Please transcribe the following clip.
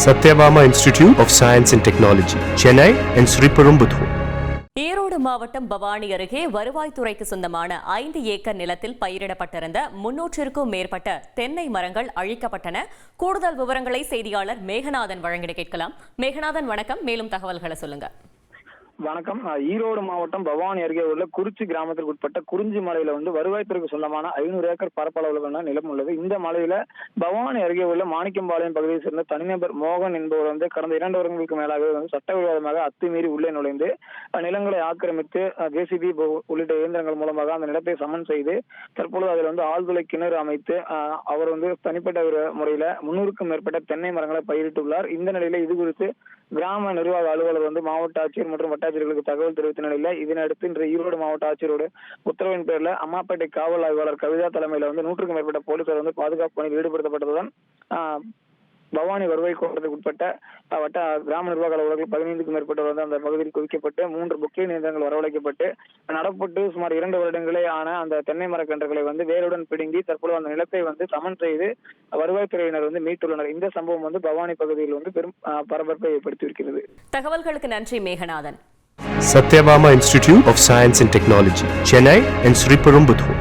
Satyabama Institute of Science and Technology, Chennai and Sriperumbudur. Erode மாவட்டம் பவானி அருகே வருவாய்த்துறைக்கு சொந்தமான 5 ஏக்கர் நிலத்தில் பயிரிடப்பட்டிருந்த 300க்கும் மேற்பட்ட தென்னை மரங்கள் அழிக்கப்பட்டன. கூடுதல் விவரங்களை செய்தியாளர் மேகநாதன் வழங்கிட கேட்கலாம். மேகநாதன் வணக்கம், மேலும் தகவல்களை சொல்லுங்க. வணக்கம். ஈரோடு மாவட்டம் பவானி அருகே உள்ள குறிச்சி கிராமத்திற்கு உட்பட்ட குறிஞ்சி மலையில வருவாய்த்துறைக்கு சொந்தமான 500 ஏக்கர் பரப்பளவுல நிலம் உள்ளது. இந்த மலையில பவானி அருகே உள்ள மாணிக்கம்பாளையம் பகுதியை சேர்ந்த தனிநபர் மோகன் என்பவர் கடந்த 2 வருடங்களுக்கு மேலாக சட்டவிரோதமாக அத்துமீறி உள்ளே நுழைந்து நிலங்களை ஆக்கிரமித்து ஜேசிபி உள்ளிட்ட இயந்திரங்கள் மூலமாக அந்த நிலத்தை சமன் செய்து தற்பொழுது அதில் ஆழ்துளை கிணறு அமைத்து அவர் தனிப்பட்ட முறையில 300க்கும் மேற்பட்ட தென்னை மரங்களை பயிரிட்டுள்ளார். இந்த நிலையில இது குறித்து கிராம நிர்வாக அலுவலர் மாவட்ட ஆட்சியர் மற்றும் வட்டாட்சியர்களுக்கு தகவல் தெரிவித்த நிலையில இதனையடுத்து இன்று ஈரோடு மாவட்ட ஆட்சியரோட உத்தரவின் பேரில் அம்மாப்பேட்டை காவல் ஆய்வாளர் கவிதா தலைமையில 100க்கும் மேற்பட்ட போலீசார் பாதுகாப்பு பணியில் ஈடுபடுத்தப்பட்டதுடன் பவானி வருவாய் கோட்டத்துக்கு உட்பட்ட கிராம நிர்வாக அலுவலர்கள் 15க்கும் மேற்பட்டவர் அந்த பகுதியில் குவிக்கப்பட்டு 3 பொக்லைன் இயந்திரங்கள் வரவழைக்கப்பட்டு நடப்பட்டு சுமார் 2 வருடங்களே ஆன அந்த தென்னை மரக்கன்றுகளை வேருடன் பிடுங்கி தற்போது அந்த நிலத்தை சமன் செய்து வருவாய்த்துறையினர் மீட்டுள்ளனர். இந்த சம்பவம் பவானி பகுதியில் பெரும் பரபரப்பை ஏற்படுத்தியிருக்கிறது. தகவல்களுக்கு நன்றி Meganathan. Satyabama Institute of Science and Technology, Chennai and Sriperumbudur.